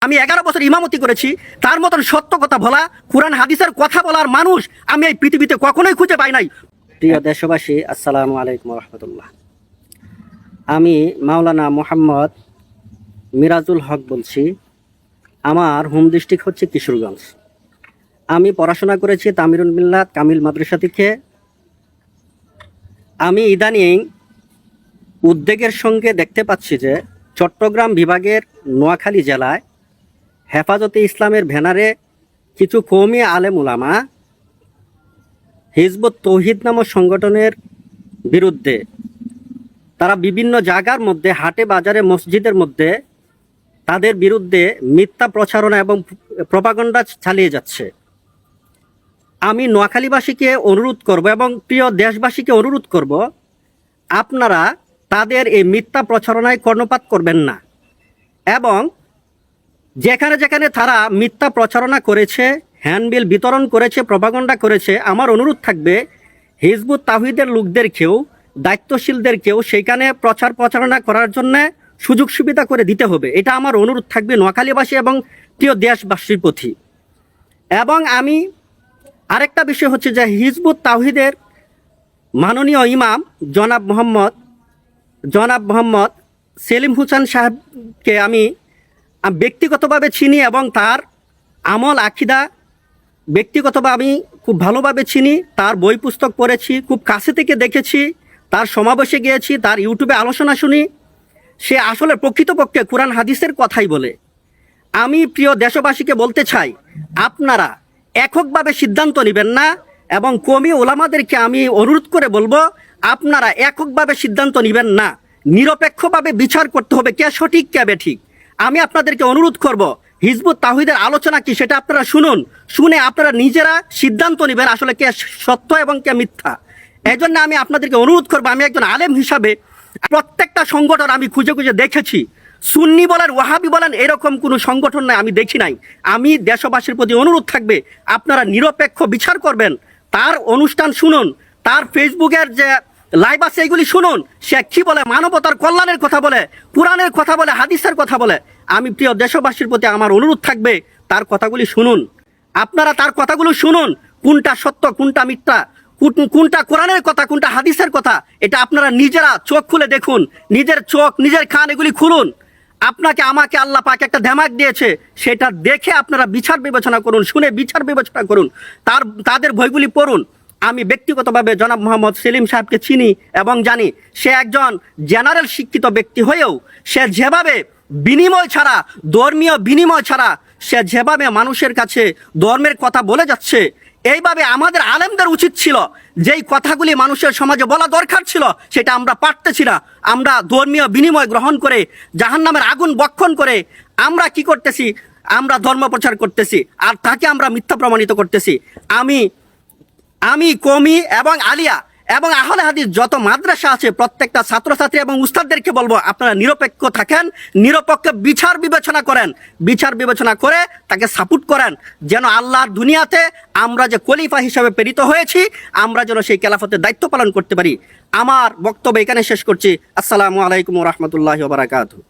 আমি 11 বছর ইমামতি করেছি, তার মতন সত্য কথা বলা, কোরআন হাদিসের কথা বলার মানুষ আমি এই পৃথিবীতে কখনোই খুঁজে পাই নাই। প্রিয় দেশবাসী, আসসালামু আলাইকুম রহমতুল্লাহ। আমি মাওলানা মোহাম্মদ মিরাজুল হক বলছি। আমার হোম ডিস্ট্রিক্ট হচ্ছে কিশোরগঞ্জ। আমি পড়াশোনা করেছি তামিরুল মিল্লাত কামিল মাদ্রাসা থেকে। আমি ইদানিং উদ্বেগের সঙ্গে দেখতে পাচ্ছি যে চট্টগ্রাম বিভাগের নোয়াখালী জেলায় হেফাজতে ইসলামের ব্যানারে কিছু কওমি আলেম উলামা হিজবুত তৌহিদ নামক সংগঠনের বিরুদ্ধে তারা বিভিন্ন জায়গার মধ্যে, হাটে বাজারে, মসজিদের মধ্যে তাদের বিরুদ্ধে মিথ্যা প্রচারণা এবং প্রপাগান্ডা চালিয়ে যাচ্ছে। আমি নোয়াখালীবাসীকে অনুরোধ করব এবং প্রিয় দেশবাসীকে অনুরোধ করব, আপনারা তাদের এই মিথ্যা প্রচারণায় কর্ণপাত করবেন না। এবং যেখানে যেখানে তারা মিথ্যা প্রচারণা করেছে, হ্যান্ডবিল বিতরণ করেছে, প্রপাগান্ডা করেছে, আমার অনুরোধ থাকবে হিজবুত তাওহীদের লোকদেরকেও, দায়িত্বশীলদেরকেও সেখানে প্রচারণা করার জন্য সুযোগ সুবিধা করে দিতে হবে। এটা আমার অনুরোধ থাকবে নোয়াখালীবাসী এবং প্রিয় দেশবাসীর প্রতি। এবং আমি আরেকটা বিষয় হচ্ছে যে হিজবুত তাওহীদের মাননীয় ইমাম জনাব মোহাম্মদ সেলিম হোসেন সাহেবকে আমি ব্যক্তিগতভাবে চিনি এবং তার আমল আকিদা ব্যক্তিগতভাবে আমি খুব ভালোভাবে চিনি। তার বই পুস্তক পড়েছি, খুব কাছে থেকে দেখেছি, তার সমাবেশে গিয়েছি, তার ইউটিউবে আলোচনা শুনি। সে আসলে প্রকৃতপক্ষে কোরআন হাদিসের কথাই বলে। আমি প্রিয় দেশবাসীকে বলতে চাই, আপনারা এককভাবে সিদ্ধান্ত নেবেন না এবং কওমি ওলামাদেরকে আমি অনুরোধ করে বলবো, আপনারা এককভাবে সিদ্ধান্ত নেবেন না, নিরপেক্ষভাবে বিচার করতে হবে কে সঠিক কে বেঠিক। আমি আপনাদেরকে অনুরোধ করব, হিজবুত তাওহীদের আলোচনা কি সেটা আপনারা শুনুন, শুনে আপনারা নিজেরা সিদ্ধান্ত নেবেন আসলে কে সত্য এবং কে মিথ্যা। এই জন্য আমি আপনাদেরকে অনুরোধ করবো, আমি একজন আলেম হিসাবে প্রত্যেকটা সংগঠন আমি খুঁজে খুঁজে দেখেছি, সুন্নি বলেন, ওয়াহাবি বলেন, এরকম কোনো সংগঠন নাই আমি দেখি নাই। আমি দেশবাসীর প্রতি অনুরোধ থাকবে, আপনারা নিরপেক্ষ বিচার করবেন, তার অনুষ্ঠান শুনুন, তার ফেসবুকের যে লাইভ আছে এগুলি শুনুন, সে কি বলে, মানবতার কল্যাণের কথা বলে, কোরআনের কথা বলে, হাদিসের কথা বলে। আমি প্রিয় দেশবাসীর প্রতি আমার অনুরোধ থাকবে, তার কথাগুলি শুনুন, আপনারা তার কথাগুলো শুনুন, কোনটা সত্য কোনটা মিথ্যা, কোনটা কোরআনের কথা কোনটা হাদিসের কথা, এটা আপনারা নিজেরা চোখ খুলে দেখুন, নিজের চোখ নিজের কান এগুলি খুলুন। আপনাকে আমাকে আল্লাহ পাক একটা দেমাগ দিয়েছে, সেটা দেখে আপনারা বিচার বিবেচনা করুন, শুনে বিচার বিবেচনা করুন, তাদের বইগুলি পড়ুন। আমি ব্যক্তিগতভাবে জনাব মোহাম্মদ সেলিম সাহেবকে চিনি এবং জানি, সে একজন জেনারেল শিক্ষিত ব্যক্তি হয়েও সে যেভাবে বিনিময় ছাড়া, ধর্মীয় বিনিময় ছাড়া সে যেভাবে মানুষের কাছে ধর্মের কথা বলে যাচ্ছে, এইভাবে আমাদের আলেমদের উচিত ছিল যেই কথাগুলি মানুষের সমাজে বলা দরকার ছিল সেটা আমরা পারতেছি না। আমরা ধর্মীয় বিনিময় গ্রহণ করে, জাহান্নামের আগুন বক্ষণ করে আমরা কি করতেছি, আমরা ধর্ম প্রচার করতেছি আর তাকে আমরা মিথ্যা প্রমাণিত করতেছি। আমি কওমি এবং আলিয়া এবং আহলে হাদিস যত মাদ্রাসা আছে প্রত্যেকটা ছাত্রছাত্রী এবং উস্তাদদেরকে বলবো, আপনারা নিরপেক্ষ থাকেন, নিরপেক্ষ বিচার বিবেচনা করেন, বিচার বিবেচনা করে তাকে সাপোর্ট করেন, যেন আল্লাহর দুনিয়াতে আমরা যে খলিফা হিসাবে প্রেরিত হয়েছি আমরা যেন সেই খেলাফতের দায়িত্ব পালন করতে পারি। আমার বক্তব্য এখানে শেষ করছি। আসসালামু আলাইকুম ওয়া রাহমাতুল্লাহি ওয়া বারাকাতুহু।